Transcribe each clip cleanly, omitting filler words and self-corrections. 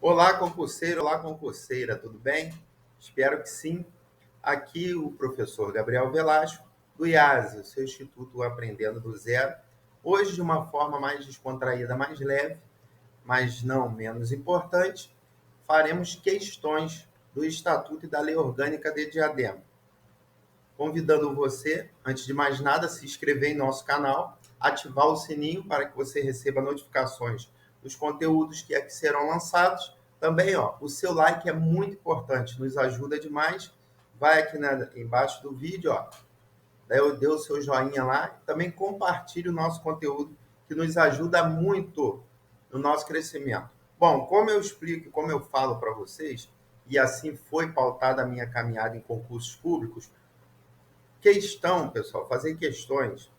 Olá, concurseiro, olá, concurseira, tudo bem? Espero que sim. Aqui o professor Gabriel Velasco, do IASE, o seu Instituto Aprendendo do Zero. Hoje, de uma forma mais descontraída, mais leve, mas não menos importante, faremos questões do Estatuto e da Lei Orgânica de Diadema. Convidando você, antes de mais nada, a se inscrever em nosso canal, ativar o sininho para que você receba notificações dos conteúdos que aqui serão lançados. Também, o seu like é muito importante, nos ajuda demais. Vai aqui embaixo do vídeo, dê o seu joinha lá. Também compartilhe o nosso conteúdo, que nos ajuda muito no nosso crescimento. Bom, como eu explico, como eu falo para vocês, e assim foi pautada a minha caminhada em concursos públicos, questão, pessoal, fazer questões,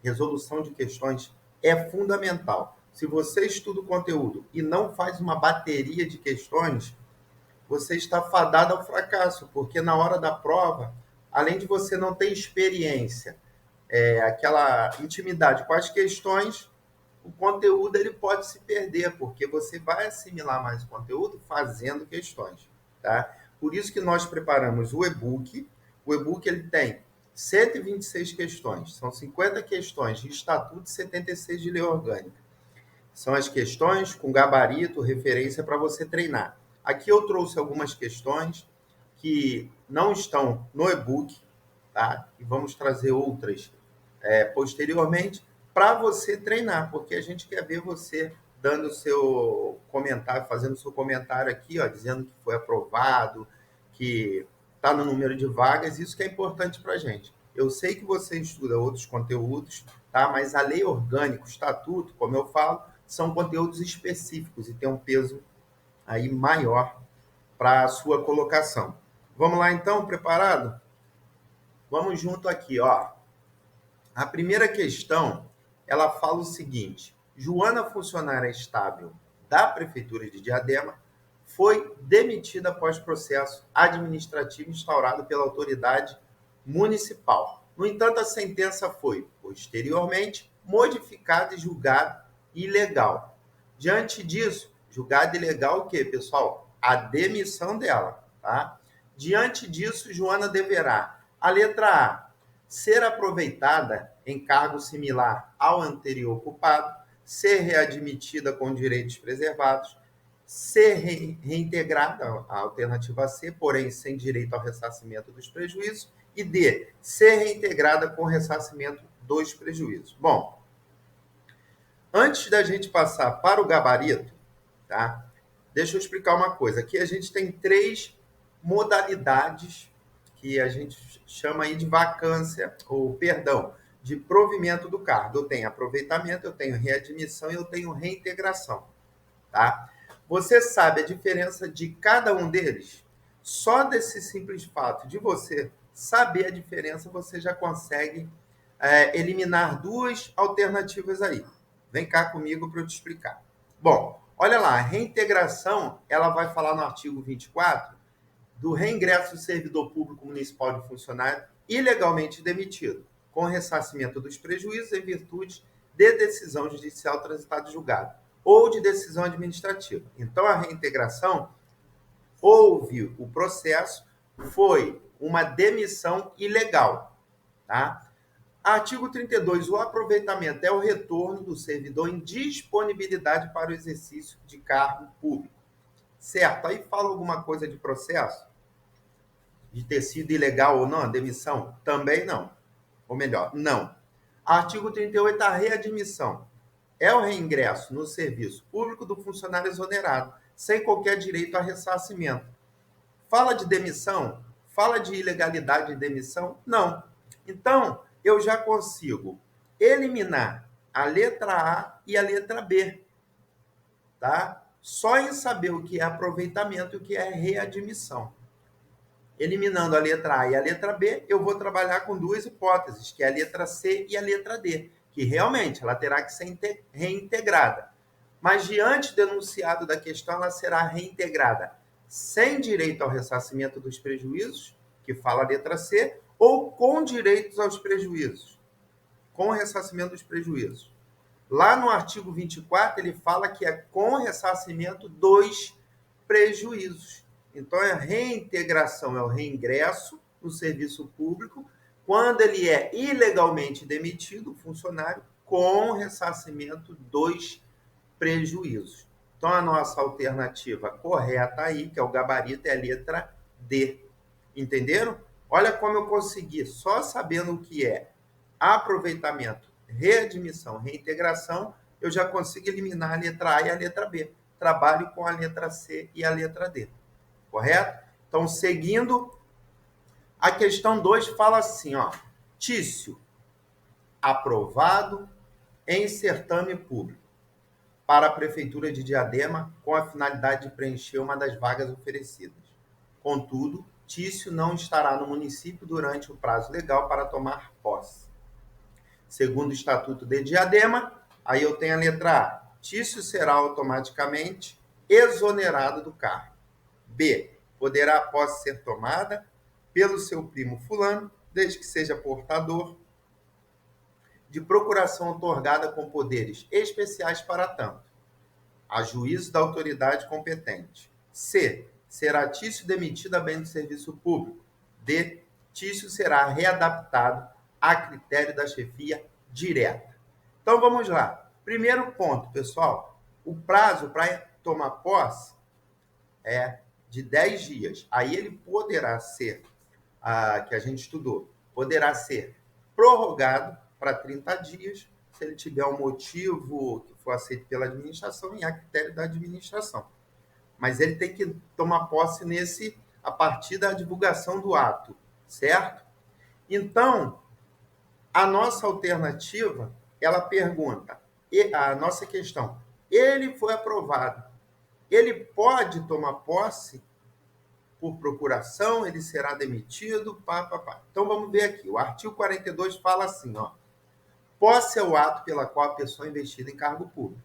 resolução de questões é fundamental. Se você estuda o conteúdo e não faz uma bateria de questões, você está fadado ao fracasso, porque na hora da prova, além de você não ter experiência, aquela intimidade com as questões, o conteúdo ele pode se perder, porque você vai assimilar mais o conteúdo fazendo questões, tá? Por isso que nós preparamos o e-book. O e-book ele tem 126 questões, são 50 questões de estatuto e 76 de lei orgânica. São as questões com gabarito, referência para você treinar. Aqui eu trouxe algumas questões que não estão no e-book, tá? E vamos trazer outras posteriormente para você treinar, porque a gente quer ver você dando o seu comentário, fazendo o seu comentário aqui, dizendo que foi aprovado, que está no número de vagas, isso que é importante para a gente. Eu sei que você estuda outros conteúdos, tá? Mas a lei orgânica, o estatuto, como eu falo, são conteúdos específicos e tem um peso aí maior para a sua colocação. Vamos lá então, preparado? Vamos junto aqui, A primeira questão, ela fala o seguinte: Joana, funcionária estável da Prefeitura de Diadema, foi demitida após processo administrativo instaurado pela autoridade municipal. No entanto, a sentença foi, posteriormente, modificada e julgada ilegal. Diante disso, julgada ilegal o quê, pessoal? A demissão dela, tá? Diante disso, Joana deverá, a letra A, ser aproveitada em cargo similar ao anterior ocupado, ser readmitida com direitos preservados, ser reintegrada, a alternativa C, porém sem direito ao ressarcimento dos prejuízos, e D, ser reintegrada com ressarcimento dos prejuízos. Bom, antes da gente passar para o gabarito, tá? Deixa eu explicar uma coisa. Aqui a gente tem 3 modalidades que a gente chama aí de vacância, ou perdão, de provimento do cargo. Eu tenho aproveitamento, eu tenho readmissão e eu tenho reintegração, tá? Você sabe a diferença de cada um deles? Só desse simples fato de você saber a diferença, você já consegue eliminar 2 alternativas aí. Vem cá comigo para eu te explicar. Bom, olha lá, a reintegração, ela vai falar no artigo 24 do reingresso do servidor público municipal de funcionário ilegalmente demitido, com ressarcimento dos prejuízos em virtude de decisão judicial transitada e julgada, ou de decisão administrativa. Então, a reintegração, houve o processo, foi uma demissão ilegal, tá? Artigo 32. O aproveitamento é o retorno do servidor em disponibilidade para o exercício de cargo público. Certo? Aí fala alguma coisa de processo? De ter sido ilegal ou não a demissão? Também não. Ou melhor, não. Artigo 38. A readmissão é o reingresso no serviço público do funcionário exonerado, sem qualquer direito a ressarcimento. Fala de demissão? Fala de ilegalidade de demissão? Não. Então, eu já consigo eliminar a letra A e a letra B, tá? Só em saber o que é aproveitamento e o que é readmissão. Eliminando a letra A e a letra B, eu vou trabalhar com 2 hipóteses, que é a letra C e a letra D, que realmente ela terá que ser reintegrada. Mas diante do enunciado da questão, ela será reintegrada sem direito ao ressarcimento dos prejuízos, que fala a letra C, ou com direitos aos prejuízos, com ressarcimento dos prejuízos. Lá no artigo 24, ele fala que é com ressarcimento dos prejuízos. Então, a reintegração é o reingresso no serviço público, quando ele é ilegalmente demitido, o funcionário, com ressarcimento dos prejuízos. Então, a nossa alternativa correta aí, que é o gabarito, é a letra D. Entenderam? Olha como eu consegui, só sabendo o que é aproveitamento, readmissão, reintegração, eu já consigo eliminar a letra A e a letra B. Trabalho com a letra C e a letra D. Correto? Então, seguindo, a questão 2 fala assim, ó, Tício, aprovado em certame público para a Prefeitura de Diadema com a finalidade de preencher uma das vagas oferecidas. Contudo, Tício não estará no município durante o prazo legal para tomar posse. Segundo o Estatuto de Diadema, aí eu tenho a letra A. Tício será automaticamente exonerado do cargo. B. Poderá a posse ser tomada pelo seu primo fulano, desde que seja portador de procuração otorgada com poderes especiais para tanto, a juízo da autoridade competente. C. Será Tício demitido a bem do serviço público. D. Tício será readaptado a critério da chefia direta. Então vamos lá. Primeiro ponto, pessoal. O prazo para tomar posse é de 10 dias. Aí ele poderá ser, que a gente estudou, poderá ser prorrogado para 30 dias, se ele tiver um motivo que for aceito pela administração e a critério da administração. Mas ele tem que tomar posse a partir da divulgação do ato, certo? Então, a nossa alternativa, ela pergunta, a nossa questão, ele foi aprovado, ele pode tomar posse por procuração, ele será demitido, Então, vamos ver aqui, o artigo 42 fala assim, ó, posse é o ato pela qual a pessoa é investida em cargo público,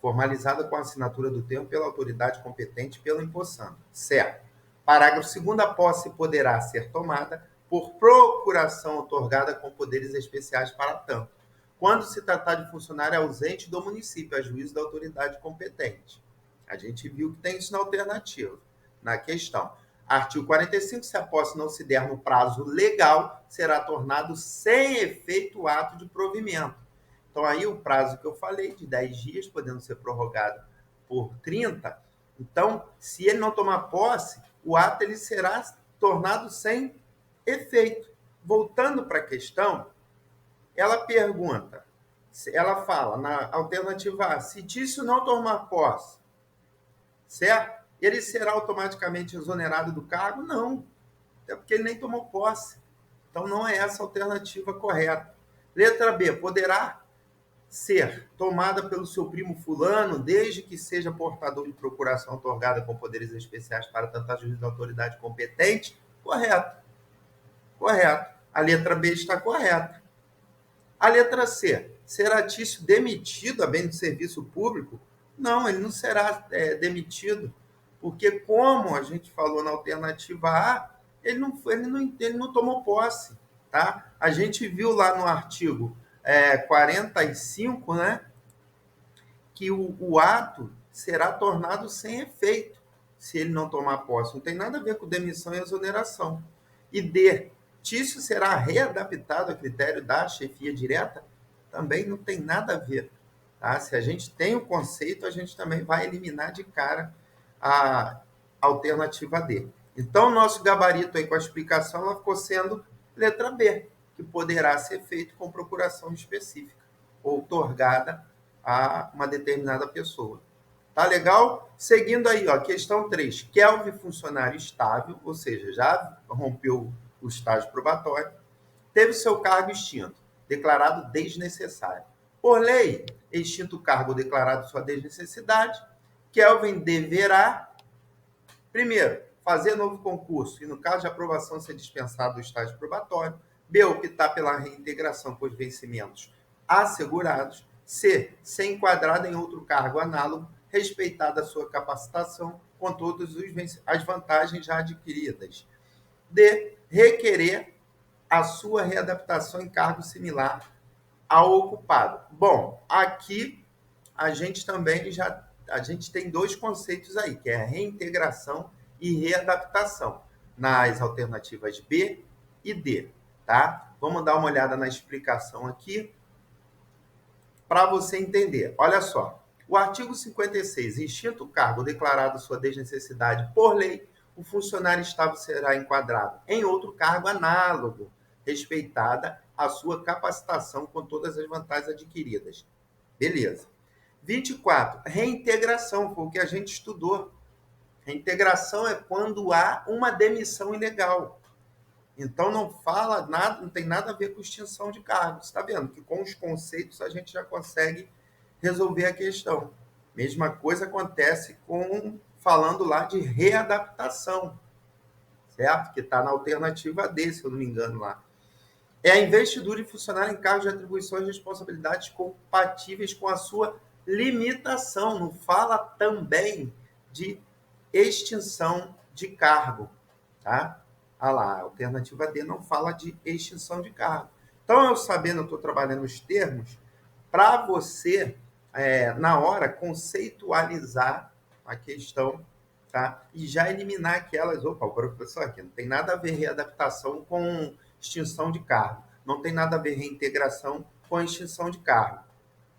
formalizada com a assinatura do termo pela autoridade competente pelo empossando. Certo. Parágrafo 2º, a posse poderá ser tomada por procuração otorgada com poderes especiais para tanto, quando se tratar de funcionário ausente do município, a juízo da autoridade competente. A gente viu que tem isso na alternativa, na questão. Artigo 45, se a posse não se der no prazo legal, será tornado sem efeito o ato de provimento. Então, aí o prazo que eu falei, de 10 dias, podendo ser prorrogado por 30. Então, se ele não tomar posse, o ato ele será tornado sem efeito. Voltando para a questão, ela pergunta, ela fala na alternativa A, se Tício não tomar posse, certo? Ele será automaticamente exonerado do cargo? Não, até porque ele nem tomou posse. Então, não é essa a alternativa correta. Letra B, poderá ser tomada pelo seu primo fulano, desde que seja portador de procuração otorgada com poderes especiais para tanto a juízo da autoridade competente? Correto. Correto. A letra B está correta. A letra C, será Tício demitido a bem do serviço público? Não, ele não será demitido, porque como a gente falou na alternativa A, ele não tomou posse. Tá? A gente viu lá no artigo 45, né, que o ato será tornado sem efeito se ele não tomar posse. Não tem nada a ver com demissão e exoneração. E D, Tício será readaptado a critério da chefia direta? Também não tem nada a ver. Tá? Se a gente tem o conceito, a gente também vai eliminar de cara a alternativa D. Então, o nosso gabarito aí com a explicação ela ficou sendo letra B, que poderá ser feito com procuração específica, outorgada a uma determinada pessoa. Tá legal? Seguindo aí, ó, questão 3. Kelvin, funcionário estável, ou seja, já rompeu o estágio probatório, teve seu cargo extinto, declarado desnecessário. Por lei, extinto o cargo declarado sua desnecessidade, Kelvin deverá, primeiro, fazer novo concurso e, no caso de aprovação, ser dispensado do estágio probatório. B, optar pela reintegração com os vencimentos assegurados. C, ser enquadrado em outro cargo análogo, respeitada a sua capacitação, com todas as vantagens já adquiridas. D, requerer a sua readaptação em cargo similar ao ocupado. Bom, aqui a gente também já a gente tem dois conceitos aí, que é reintegração e readaptação, nas alternativas B e D, tá? Vamos dar uma olhada na explicação aqui para você entender. Olha só, o artigo 56, extinto o cargo declarado sua desnecessidade por lei, o funcionário estável será enquadrado em outro cargo análogo, respeitada a sua capacitação com todas as vantagens adquiridas. Beleza. 24, reintegração, foi o que a gente estudou. Reintegração é quando há uma demissão ilegal. Então não fala nada, não tem nada a ver com extinção de cargos. Está vendo que com os conceitos a gente já consegue resolver a questão. Mesma coisa acontece com falando lá de readaptação, certo? Que está na alternativa D, se eu não me engano lá. É a investidura de funcionário em cargos de atribuições e responsabilidades compatíveis com a sua limitação. Não fala também de extinção de cargo, tá? Ah lá, a alternativa D não fala de extinção de cargo. Então, eu sabendo, eu estou trabalhando os termos, para você, na hora, conceitualizar a questão, tá? E já eliminar aquelas, opa, o professor aqui, não tem nada a ver readaptação com extinção de cargo. Não tem nada a ver reintegração com extinção de cargo.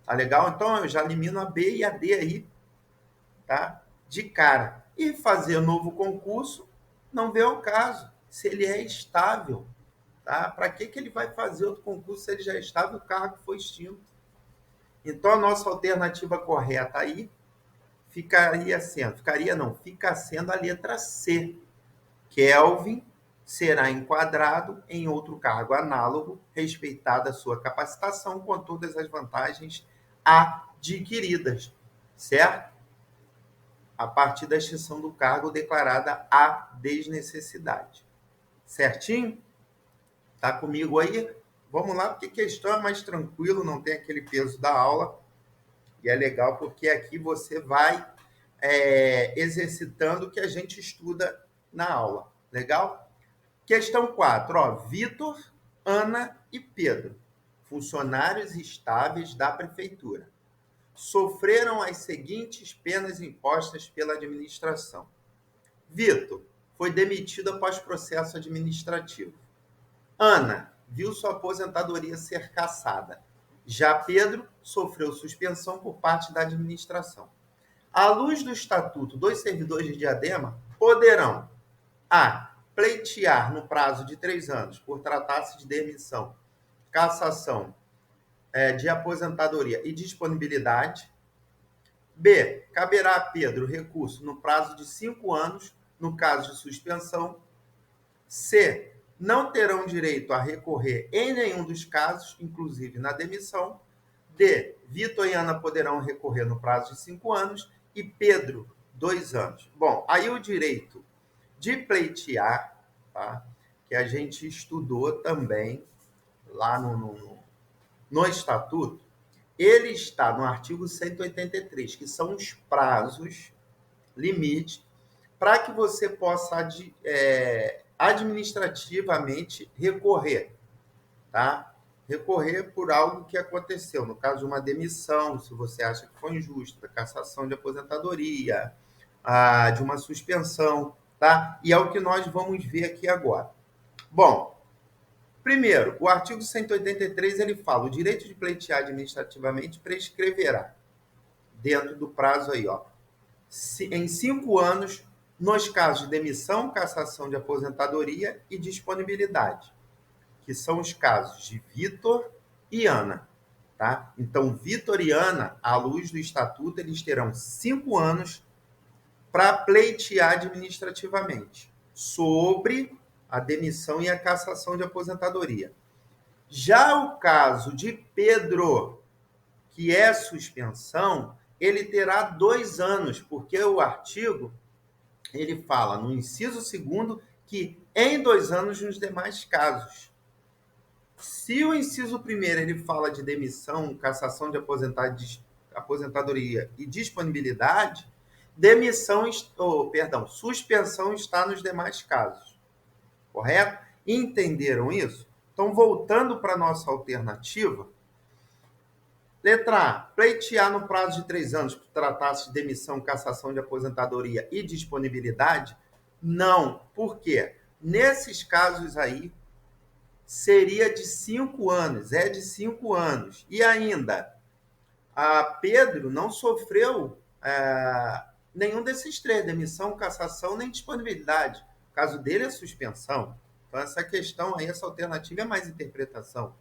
Tá legal? Então, eu já elimino a B e a D aí, tá? De cara. E fazer novo concurso não vê ao caso, se ele é estável. Tá? Para que ele vai fazer outro concurso se ele já é estável, o cargo foi extinto? Então, a nossa alternativa correta aí fica sendo a letra C. Kelvin será enquadrado em outro cargo análogo, respeitada a sua capacitação com todas as vantagens adquiridas, certo? A partir da extinção do cargo declarada a desnecessidade. Certinho? Tá comigo aí? Vamos lá, porque a questão é mais tranquilo, não tem aquele peso da aula. E é legal porque aqui você vai exercitando o que a gente estuda na aula. Legal? Questão 4. Ó, Vitor, Ana e Pedro, funcionários estáveis da prefeitura, sofreram as seguintes penas impostas pela administração. Vitor foi demitido após processo administrativo. Ana viu sua aposentadoria ser cassada. Já Pedro sofreu suspensão por parte da administração. À luz do Estatuto, dos servidores de Diadema poderão: a. Pleitear no prazo de 3 anos, por tratar-se de demissão, cassação de aposentadoria e disponibilidade. B. Caberá a Pedro recurso no prazo de 5 anos, no caso de suspensão. C. Não terão direito a recorrer em nenhum dos casos, inclusive na demissão. D. Vitor e Ana poderão recorrer no prazo de 5 anos e Pedro, 2 anos. Bom, aí o direito de pleitear, tá? Que a gente estudou também lá no Estatuto, ele está no artigo 183, que são os prazos limite para que você possa administrativamente recorrer, tá? Recorrer por algo que aconteceu, no caso de uma demissão, se você acha que foi injusta, cassação de aposentadoria, de uma suspensão, tá? E é o que nós vamos ver aqui agora. Bom, primeiro, o artigo 183, ele fala: o direito de pleitear administrativamente prescreverá, dentro do prazo aí, ó, em 5 anos, nos casos de demissão, cassação de aposentadoria e disponibilidade, que são os casos de Vitor e Ana. Tá? Então, Vitor e Ana, à luz do Estatuto, eles terão 5 anos para pleitear administrativamente sobre a demissão e a cassação de aposentadoria. Já o caso de Pedro, que é suspensão, ele terá 2 anos, porque o artigo ele fala no inciso 2º que em 2 anos nos demais casos. Se o inciso 1º ele fala de demissão, cassação de aposentadoria e disponibilidade, suspensão está nos demais casos. Correto? Entenderam isso? Então, voltando para a nossa alternativa, Letra A, pleitear no prazo de 3 anos por tratar-se de demissão, cassação de aposentadoria e disponibilidade? Não. Por quê? Nesses casos aí, seria de 5 anos, é de 5 anos. E ainda, a Pedro não sofreu nenhum desses três, demissão, cassação, nem disponibilidade. O caso dele é suspensão. Então, essa questão aí, essa alternativa é mais interpretação.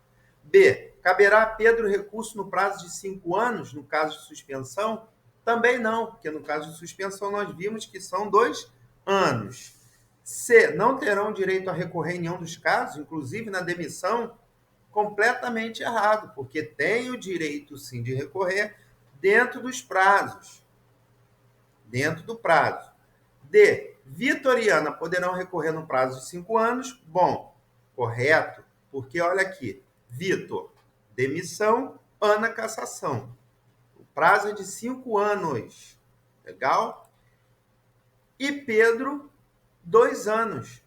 B, caberá a Pedro recurso no prazo de 5 anos, no caso de suspensão? Também não, porque no caso de suspensão nós vimos que são 2 anos. C, não terão direito a recorrer em nenhum dos casos, inclusive na demissão? Completamente errado, porque tem o direito sim de recorrer dentro dos prazos. Dentro do prazo. D, Vitoriana poderão recorrer no prazo de 5 anos? Bom, correto, porque olha aqui, Vitor, demissão, Ana, cassação. O prazo é de 5 anos. Legal? E Pedro, 2 anos.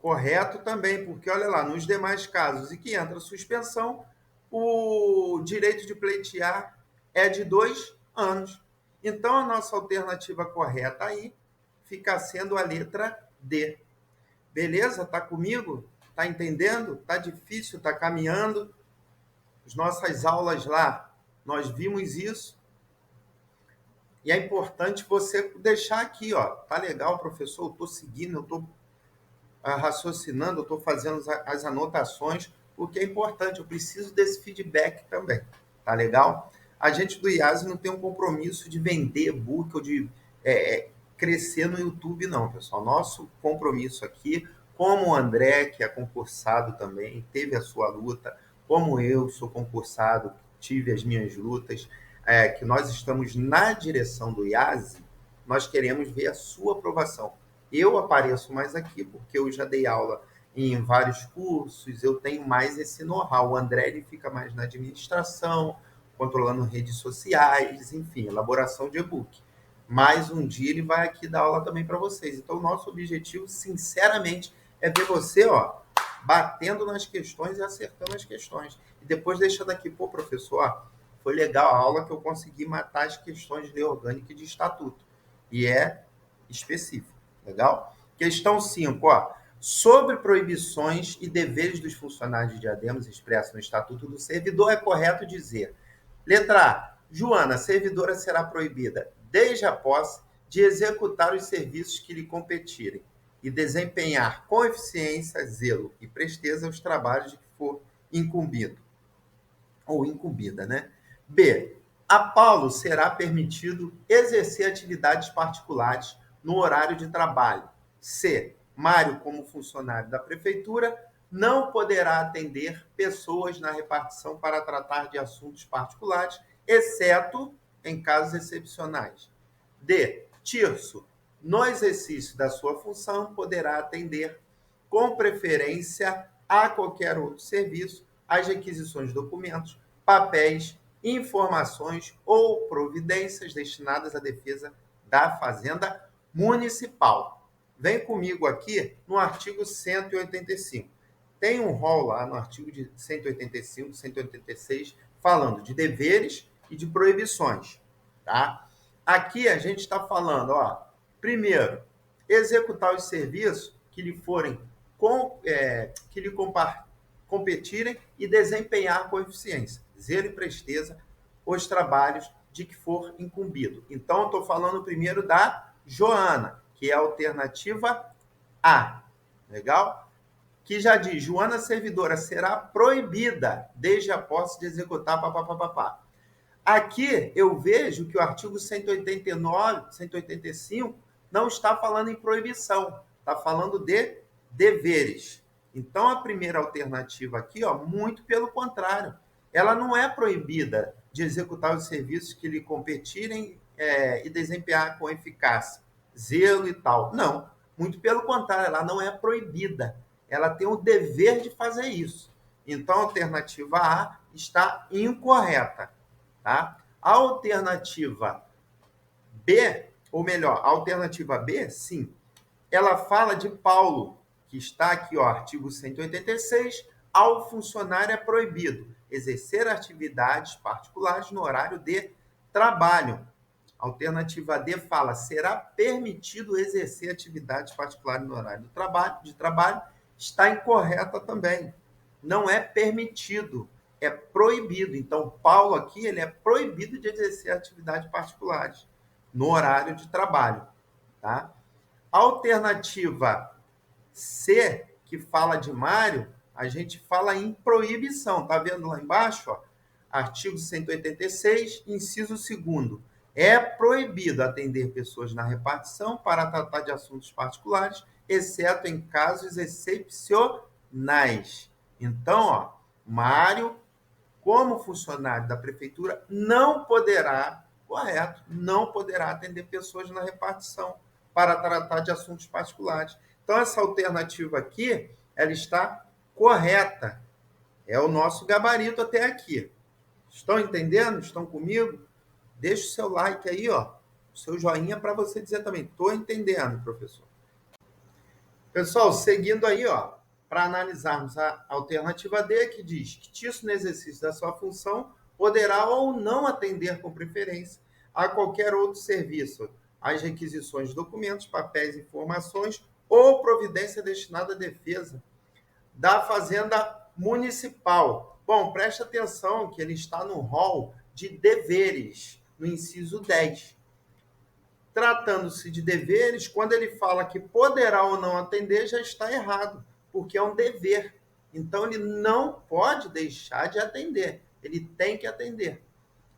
Correto também, porque olha lá, nos demais casos em que entra suspensão, o direito de pleitear é de 2 anos. Então, a nossa alternativa correta aí fica sendo a letra D. Beleza? Tá comigo? Tá entendendo? Tá difícil? Tá caminhando? As nossas aulas lá, nós vimos isso. E é importante você deixar aqui, ó. Tá legal, professor? Eu tô seguindo, eu tô raciocinando, eu estou fazendo as anotações, porque é importante, eu preciso desse feedback também, tá legal? A gente do IASE não tem um compromisso de vender e-book ou de crescer no YouTube, não, pessoal. Nosso compromisso aqui, como o André, que é concursado também, teve a sua luta, como eu sou concursado, tive as minhas lutas, que nós estamos na direção do IASE, nós queremos ver a sua aprovação. Eu apareço mais aqui porque eu já dei aula em vários cursos, eu tenho mais esse know-how. O André ele fica mais na administração, controlando redes sociais, enfim, elaboração de e-book. Mas um dia ele vai aqui dar aula também para vocês. Então, o nosso objetivo, sinceramente, é ver você, ó, batendo nas questões e acertando as questões. E depois deixando aqui, pô, professor, ó, foi legal a aula que eu consegui matar as questões de lei orgânica e de estatuto. E é específico. Legal? Questão 5, ó. Sobre proibições e deveres dos funcionários de Diademas expressos no Estatuto do Servidor, é correto dizer. Letra A. Joana, servidora será proibida, desde a posse, de executar os serviços que lhe competirem e desempenhar com eficiência, zelo e presteza os trabalhos de que for incumbido ou incumbida, né? B. A Paulo será permitido exercer atividades particulares no horário de trabalho. C. Mário, como funcionário da prefeitura, não poderá atender pessoas na repartição para tratar de assuntos particulares, exceto em casos excepcionais. D. Tirso, no exercício da sua função, poderá atender com preferência a qualquer outro serviço as requisições de documentos, papéis, informações ou providências destinadas à defesa da Fazenda Municipal. Vem comigo aqui no artigo 185. Tem um rol lá no artigo de 185, 186, falando de deveres e de proibições. Tá? Aqui a gente está falando, ó, primeiro, executar os serviços que lhe forem que lhe competirem e desempenhar com eficiência, zelo e presteza, os trabalhos de que for incumbido. Então, eu estou falando primeiro da Joana, que é a alternativa A. Legal? Que já diz, Joana servidora será proibida desde a posse de executar papapá. Aqui eu vejo que o artigo 189, 185 não está falando em proibição, está falando de deveres. Então, a primeira alternativa aqui, ó, muito pelo contrário, ela não é proibida de executar os serviços que lhe competirem e desempenhar com eficácia, zelo e tal. Não, muito pelo contrário, ela não é proibida. Ela tem o dever de fazer isso. Então, a alternativa A está incorreta. Tá? A alternativa B, ou melhor, a alternativa B, sim, ela fala de Paulo, que está aqui, ó, artigo 186, ao funcionário é proibido exercer atividades particulares no horário de trabalho. Alternativa D fala, será permitido exercer atividades particulares no horário de trabalho. Está incorreta também. Não é permitido, é proibido. Então, Paulo aqui, ele é proibido de exercer atividades particulares no horário de trabalho, tá? Alternativa C, que fala de Mário, a gente fala em proibição. Tá vendo lá embaixo, ó? Artigo 186, inciso 2º. É proibido atender pessoas na repartição para tratar de assuntos particulares, exceto em casos excepcionais. Então, ó, Mário, como funcionário da prefeitura, não poderá, correto, não poderá atender pessoas na repartição para tratar de assuntos particulares. Então, essa alternativa aqui, ela está correta. É o nosso gabarito até aqui. Estão entendendo? Estão comigo? Deixa o seu like aí, ó, o seu joinha para você dizer também, estou entendendo, professor. Pessoal, seguindo aí, ó, para analisarmos a alternativa D, que diz que título no exercício da sua função poderá ou não atender com preferência a qualquer outro serviço, as requisições de documentos, papéis, informações ou providência destinada à defesa da Fazenda Municipal. Bom, preste atenção que ele está no rol de deveres, no inciso 10. Tratando-se de deveres, quando ele fala que poderá ou não atender, já está errado, porque é um dever. Então, ele não pode deixar de atender, ele tem que atender.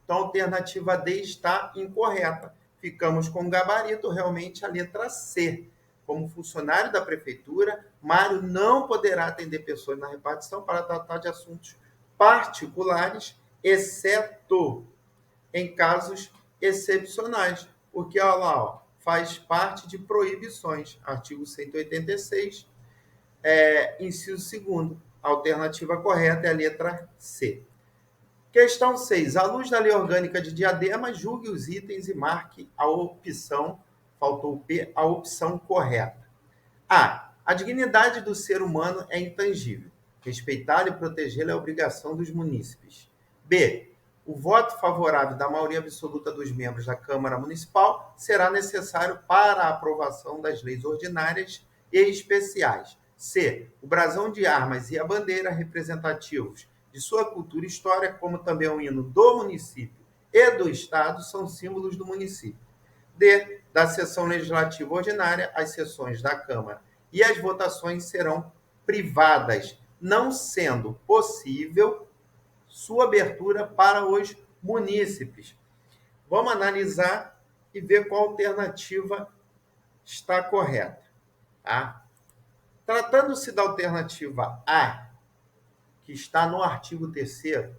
Então, a alternativa D está incorreta. Ficamos com o gabarito, realmente, a letra C. Como funcionário da prefeitura, Mário não poderá atender pessoas na repartição para tratar de assuntos particulares, exceto em casos excepcionais. Porque, olha lá, ó, faz parte de proibições. Artigo 186, inciso 2º. A alternativa correta é a letra C. Questão 6. À luz da lei orgânica de Diadema, julgue os itens e marque a opção, faltou o P, a opção correta. A. A dignidade do ser humano é intangível. Respeitá-la e protegê-la é obrigação dos munícipes. B. O voto favorável da maioria absoluta dos membros da Câmara Municipal será necessário para a aprovação das leis ordinárias e especiais. C. O brasão de armas e a bandeira representativos de sua cultura e história, como também o hino do município e do Estado, são símbolos do município. D. Da sessão legislativa ordinária, as sessões da Câmara e as votações serão privadas, não sendo possível sua abertura para os munícipes. Vamos analisar e ver qual alternativa está correta. Tá? Tratando-se da alternativa A, que está no artigo 3º,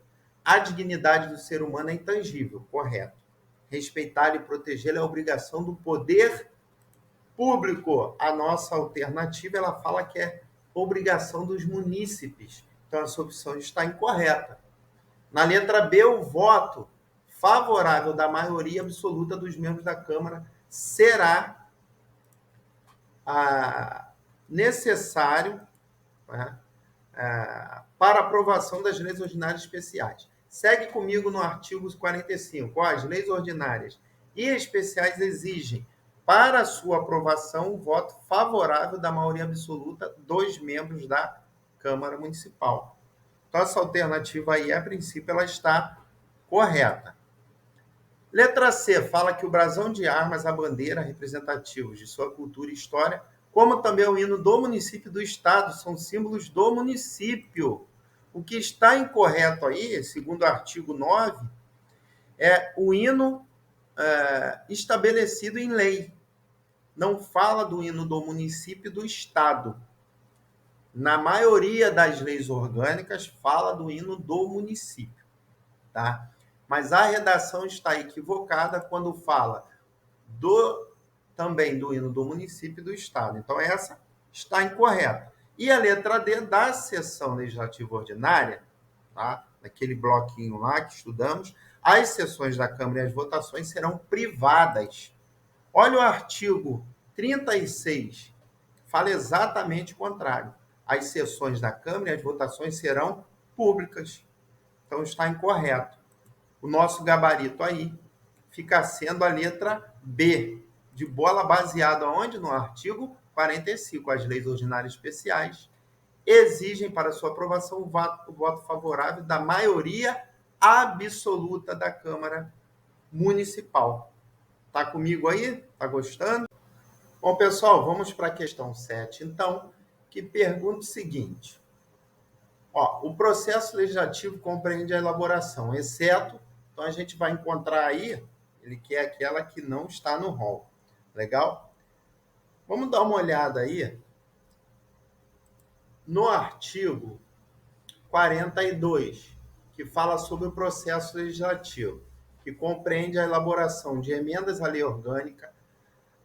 a dignidade do ser humano é intangível, correto. Respeitar e protegê-la é obrigação do poder público. A nossa alternativa, ela fala que é obrigação dos munícipes. Então, essa opção está incorreta. Na letra B, o voto favorável da maioria absoluta dos membros da Câmara será necessário, né, para aprovação das leis ordinárias especiais. Segue comigo no artigo 45. As leis ordinárias e especiais exigem, para sua aprovação, o voto favorável da maioria absoluta dos membros da Câmara Municipal. Então, essa alternativa aí, a princípio, ela está correta. Letra C fala que o brasão de armas, a bandeira, representativos de sua cultura e história, como também o hino do município e do Estado, são símbolos do município. O que está incorreto aí, segundo o artigo 9, é o hino estabelecido em lei. Não fala do hino do município e do Estado. Na maioria das leis orgânicas, fala do hino do município. Tá? Mas a redação está equivocada quando fala também do hino do município e do Estado. Então, essa está incorreta. E a letra D, da sessão legislativa ordinária, tá? Naquele bloquinho lá que estudamos, as sessões da Câmara e as votações serão privadas. Olha o artigo 36, fala exatamente o contrário. As sessões da Câmara e as votações serão públicas. Então está incorreto. O nosso gabarito aí fica sendo a letra B, de bola, baseada onde? No artigo 45. As leis ordinárias especiais exigem para sua aprovação o voto favorável da maioria absoluta da Câmara Municipal. Tá comigo aí? Tá gostando? Bom, pessoal, vamos para a questão 7, então, que pergunta o seguinte. O processo legislativo compreende a elaboração, exceto, então a gente vai encontrar aí, ele quer aquela que não está no rol. Legal? Vamos dar uma olhada aí no artigo 42, que fala sobre o processo legislativo, que compreende a elaboração de emendas à lei orgânica,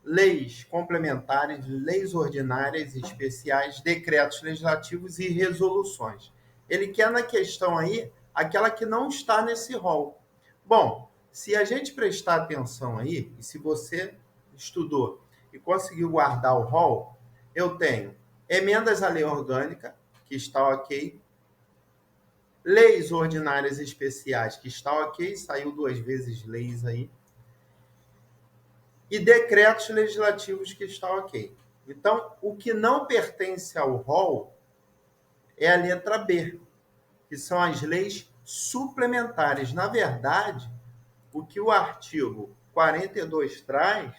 leis complementares, leis ordinárias e especiais, decretos legislativos e resoluções. Ele quer na questão aí aquela que não está nesse rol. Bom, se a gente prestar atenção aí, e se você estudou e conseguiu guardar o rol, eu tenho emendas à lei orgânica, que está ok, leis ordinárias e especiais, que está ok, saiu 2 vezes leis aí, e decretos legislativos, que está ok. Então, o que não pertence ao rol é a letra B, que são as leis suplementares. Na verdade, o que o artigo 42 traz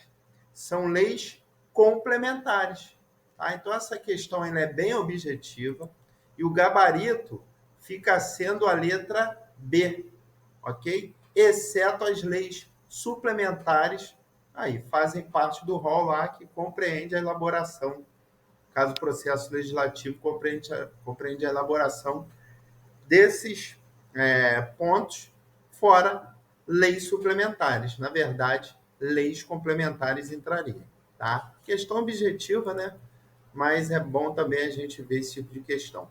são leis complementares. Tá? Então, essa questão ela é bem objetiva e o gabarito fica sendo a letra B, ok? Exceto as leis suplementares, aí fazem parte do rol lá que compreende a elaboração, caso o processo legislativo compreende a elaboração desses pontos, fora leis suplementares. Na verdade, leis complementares entrariam. Tá? Questão objetiva, né? Mas é bom também a gente ver esse tipo de questão.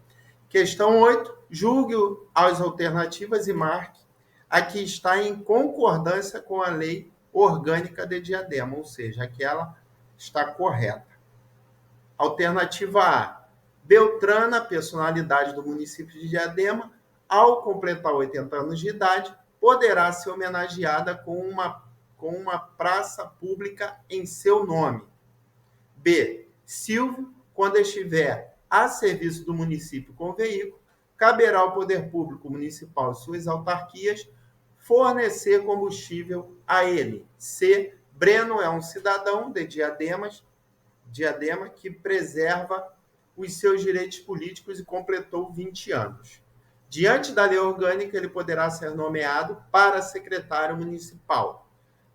Questão 8. Julgue as alternativas e marque a que está em concordância com a lei orgânica de Diadema, ou seja, aquela está correta. Alternativa A. Beltrana, personalidade do município de Diadema, ao completar 80 anos de idade, poderá ser homenageada com uma praça pública em seu nome. B. Silvio, quando estiver a serviço do município com veículo, caberá ao poder público municipal e suas autarquias fornecer combustível a ele. C. Breno é um cidadão de Diadema que preserva os seus direitos políticos e completou 20 anos. Diante da lei orgânica, ele poderá ser nomeado para secretário municipal.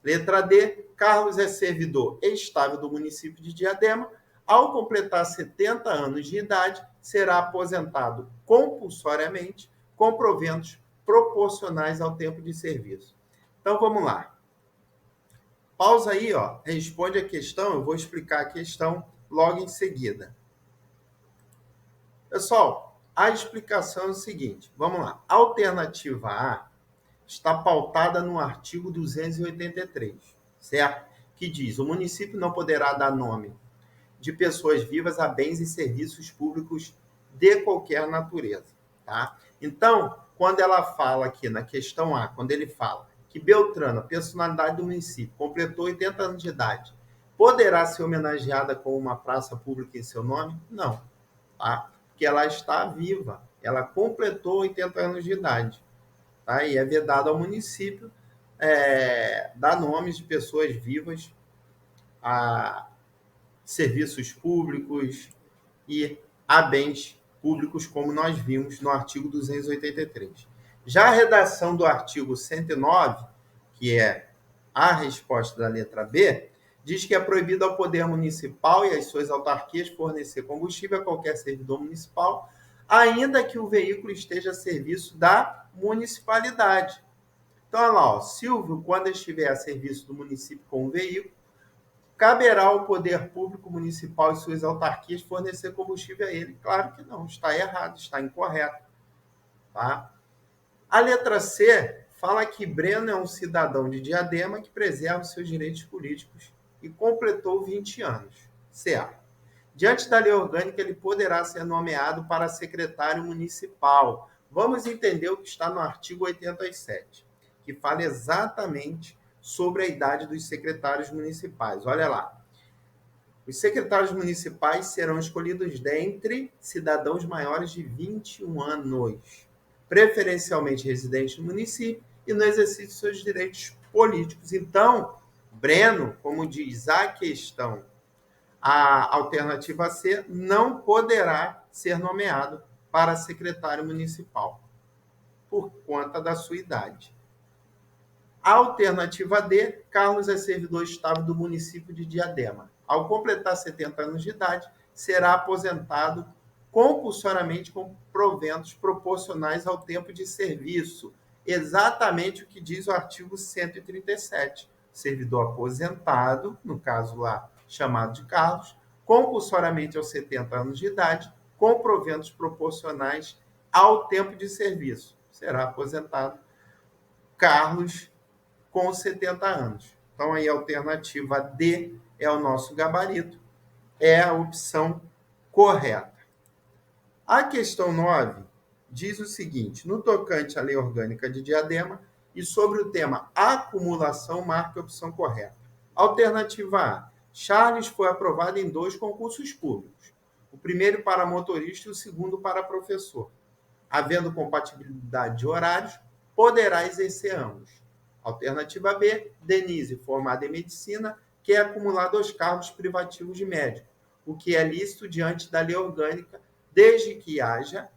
Letra D. Carlos é servidor estável do município de Diadema. Ao completar 70 anos de idade, será aposentado compulsoriamente com proventos proporcionais ao tempo de serviço. Então, vamos lá. Pausa aí, responde a questão, eu vou explicar a questão logo em seguida. Pessoal, a explicação é o seguinte, vamos lá. A alternativa A está pautada no artigo 283, certo? Que diz, o município não poderá dar nome de pessoas vivas a bens e serviços públicos de qualquer natureza, tá? Então, quando ela fala aqui na questão A, quando ele fala que Beltrano, personalidade do município, completou 80 anos de idade, poderá ser homenageada com uma praça pública em seu nome? Não, tá? Porque ela está viva, ela completou 80 anos de idade, tá? E é vedado ao município dar nomes de pessoas vivas a serviços públicos e a bens públicos, como nós vimos no artigo 283. Já a redação do artigo 109, que é a resposta da letra B, diz que é proibido ao poder municipal e às suas autarquias fornecer combustível a qualquer servidor municipal, ainda que o veículo esteja a serviço da municipalidade. Então, olha lá, Silvio, quando estiver a serviço do município com o veículo, caberá ao poder público municipal e suas autarquias fornecer combustível a ele. Claro que não, está errado, está incorreto. Tá? A letra C fala que Breno é um cidadão de Diadema que preserva os seus direitos políticos e completou 20 anos. Certo. Diante da lei orgânica, ele poderá ser nomeado para secretário municipal. Vamos entender o que está no artigo 87, que fala exatamente sobre a idade dos secretários municipais. Olha lá. Os secretários municipais serão escolhidos dentre cidadãos maiores de 21 anos, preferencialmente residentes no município e no exercício de seus direitos políticos. Então, Breno, como diz a questão, a alternativa C, não poderá ser nomeado para secretário municipal por conta da sua idade. A alternativa D, Carlos é servidor estável do município de Diadema. Ao completar 70 anos de idade, será aposentado compulsoriamente com proventos proporcionais ao tempo de serviço. Exatamente o que diz o artigo 137. Servidor aposentado, no caso lá chamado de Carlos, compulsoriamente aos 70 anos de idade, com proventos proporcionais ao tempo de serviço. Será aposentado Carlos com 70 anos. Então, aí a alternativa D é o nosso gabarito, é a opção correta. A questão 9 diz o seguinte: no tocante à lei orgânica de Diadema e sobre o tema acumulação, marque a opção correta. Alternativa A: Charles foi aprovado em 2 concursos públicos, o primeiro para motorista e o segundo para professor. Havendo compatibilidade de horários, poderá exercer ambos. Alternativa B, Denise, formada em medicina, quer acumular 2 cargos privativos de médico, o que é lícito diante da lei orgânica, desde que haja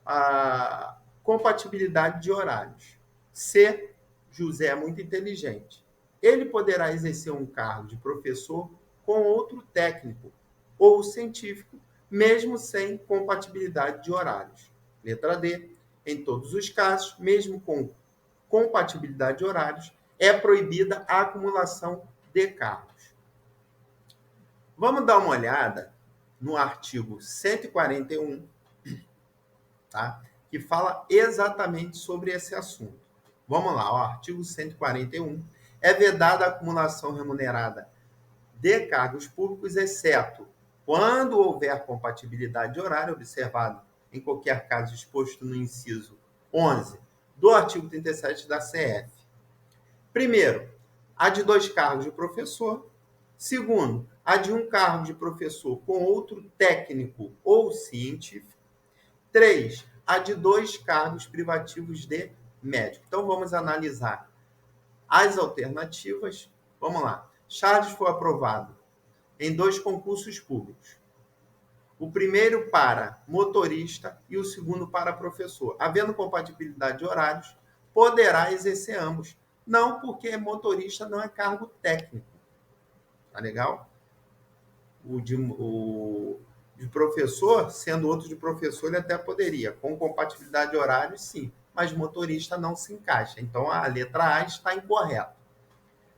a compatibilidade de horários. C, José é muito inteligente. Ele poderá exercer um cargo de professor com outro técnico ou científico, mesmo sem compatibilidade de horários. Letra D, em todos os casos, mesmo com compatibilidade de horários, é proibida a acumulação de cargos. Vamos dar uma olhada no artigo 141, tá? Que fala exatamente sobre esse assunto. Vamos lá, o artigo 141. É vedada a acumulação remunerada de cargos públicos, exceto quando houver compatibilidade de horário, observado em qualquer caso exposto no inciso 11 do artigo 37 da CF. Primeiro, a de 2 cargos de professor. Segundo, a de 1 cargo de professor com outro técnico ou científico. 3, a de 2 cargos privativos de médico. Então, vamos analisar as alternativas. Vamos lá. Charles foi aprovado em 2 concursos públicos. O primeiro para motorista e o segundo para professor. Havendo compatibilidade de horários, poderá exercer ambos. Não, porque motorista não é cargo técnico. Tá legal? O de professor, sendo outro de professor, ele até poderia. Com compatibilidade de horários, sim. Mas motorista não se encaixa. Então, a letra A está incorreta.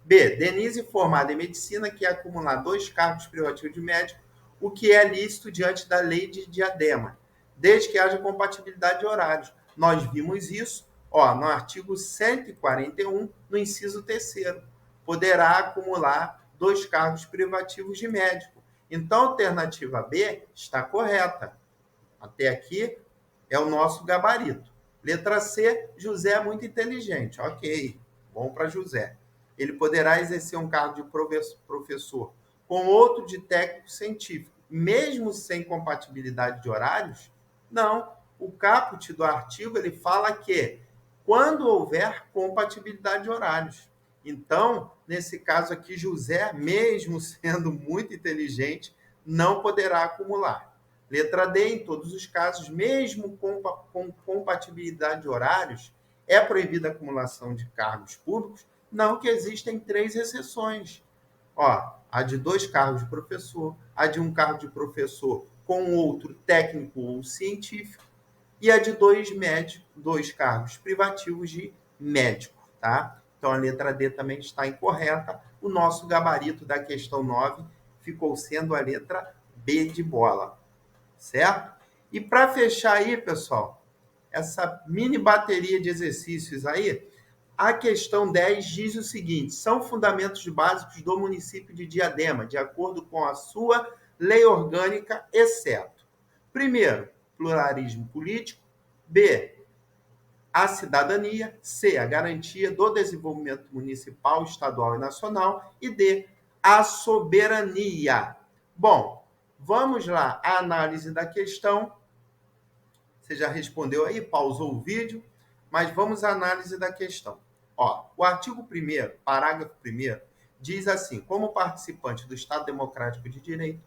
B. Denise, formada em medicina, quer acumular 2 cargos privativos de médico, o que é lícito diante da lei de Diadema, desde que haja compatibilidade de horários. Nós vimos isso no artigo 141, no inciso 3º. Poderá acumular 2 cargos privativos de médico. Então, a alternativa B está correta. Até aqui é o nosso gabarito. Letra C, José é muito inteligente. Ok, bom para José. Ele poderá exercer um cargo de professor com outro de técnico científico, mesmo sem compatibilidade de horários? Não. O caput do artigo ele fala que quando houver compatibilidade de horários. Então, nesse caso aqui, José, mesmo sendo muito inteligente, não poderá acumular. Letra D, em todos os casos, mesmo com compatibilidade de horários, é proibida a acumulação de cargos públicos, não, que existem 3 exceções. A de 2 cargos de professor, a de 1 cargo de professor com outro técnico ou científico, e a de 2 cargos privativos de médico, tá? Então, a letra D também está incorreta. O nosso gabarito da questão 9 ficou sendo a letra B de bola, certo? E para fechar aí, pessoal, essa mini bateria de exercícios aí, a questão 10 diz o seguinte: são fundamentos básicos do município de Diadema, de acordo com a sua lei orgânica, exceto: primeiro, pluralismo político; B, a cidadania, C, a garantia do desenvolvimento municipal, estadual e nacional, e D, a soberania. Bom, vamos lá, a análise da questão. Você já respondeu aí, pausou o vídeo, mas vamos à análise da questão. Ó, o artigo 1º, parágrafo 1º, diz assim: como participante do Estado Democrático de Direito,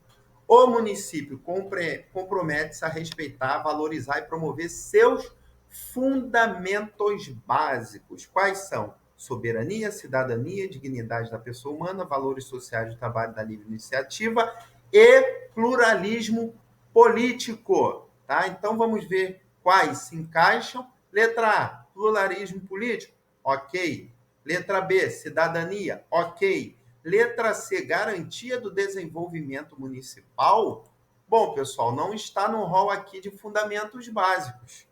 o município compromete-se a respeitar, valorizar e promover seus fundamentos básicos. Quais são? Soberania, cidadania, dignidade da pessoa humana, valores sociais do trabalho da livre iniciativa e pluralismo político. Tá? Então, vamos ver quais se encaixam. Letra A, pluralismo político. Ok. Letra B, cidadania. Ok. Letra C, garantia do desenvolvimento municipal. Bom, pessoal, não está no rol aqui de fundamentos básicos,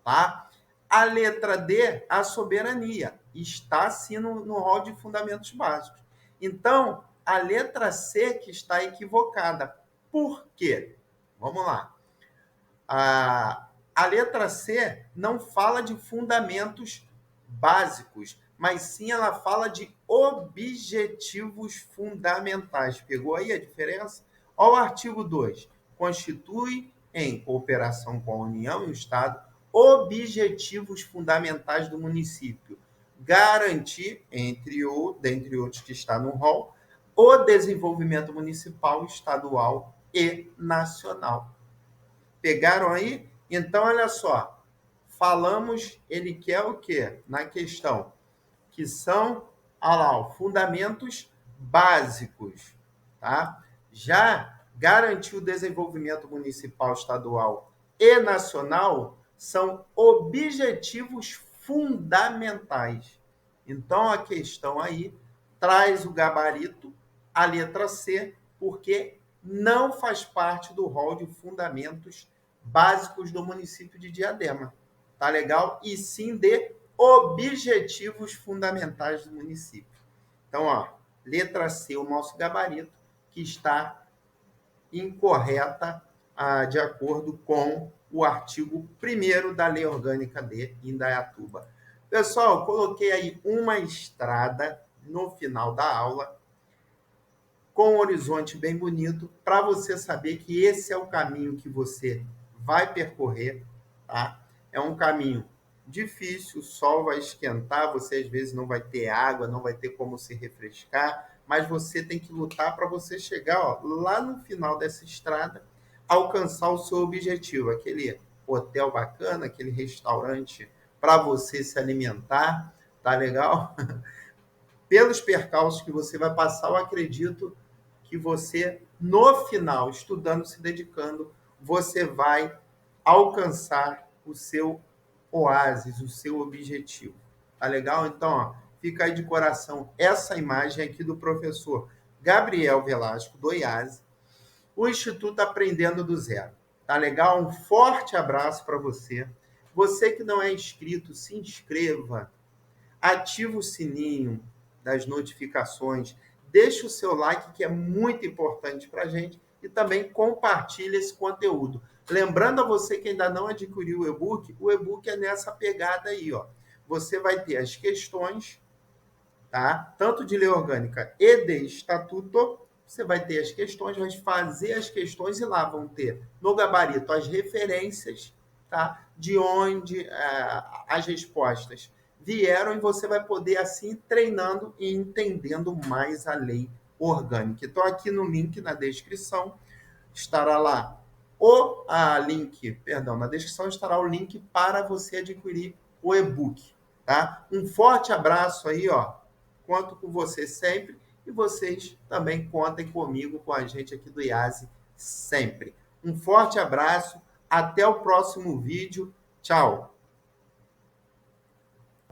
tá? A letra D, a soberania, está sim no rol de fundamentos básicos. Então, a letra C que está equivocada. Por quê? Vamos lá. A letra C não fala de fundamentos básicos, mas sim ela fala de objetivos fundamentais. Pegou aí a diferença? Olha o artigo 2. Constitui, em cooperação com a União e o Estado, objetivos fundamentais do município. Garantir, dentre outros que está no rol, o desenvolvimento municipal, estadual e nacional. Pegaram aí? Então, olha só. Falamos, ele quer o quê? Na questão, que são, olha lá, fundamentos básicos, tá? Já garantir o desenvolvimento municipal, estadual e nacional são objetivos fundamentais. Então, a questão aí traz o gabarito, a letra C, porque não faz parte do rol de fundamentos básicos do município de Diadema. Tá legal? E sim de objetivos fundamentais do município. Então, ó, letra C, o nosso gabarito, que está incorreta de acordo com o artigo 1º da Lei Orgânica de Indaiatuba. Pessoal, coloquei aí uma estrada no final da aula, com um horizonte bem bonito, para você saber que esse é o caminho que você vai percorrer, tá? É um caminho difícil, o sol vai esquentar, você às vezes não vai ter água, não vai ter como se refrescar, mas você tem que lutar para você chegar, ó, lá no final dessa estrada, alcançar o seu objetivo, aquele hotel bacana, aquele restaurante para você se alimentar, tá legal? Pelos percalços que você vai passar, eu acredito que você, no final, estudando, se dedicando, você vai alcançar o seu oásis, o seu objetivo. Tá legal? Então, ó, fica aí de coração essa imagem aqui do professor Gabriel Velasco, do IASE, o Instituto Aprendendo do Zero. Tá legal? Um forte abraço para você. Você que não é inscrito, se inscreva, ativa o sininho das notificações, deixa o seu like, que é muito importante para a gente, e também compartilha esse conteúdo. Lembrando a você que ainda não adquiriu o e-book é nessa pegada aí, ó. Você vai ter as questões, tá? Tanto de lei orgânica e de estatuto, você vai ter as questões, vai fazer as questões e lá vão ter no gabarito as referências, tá? De onde as respostas vieram, e você vai poder assim ir treinando e entendendo mais a lei orgânica. Então aqui no link na descrição estará lá na descrição estará o link para você adquirir o e-book, tá? Um forte abraço aí, ó. Conto com você sempre e vocês também contem comigo, com a gente aqui do IASE sempre. Um forte abraço, até o próximo vídeo. Tchau!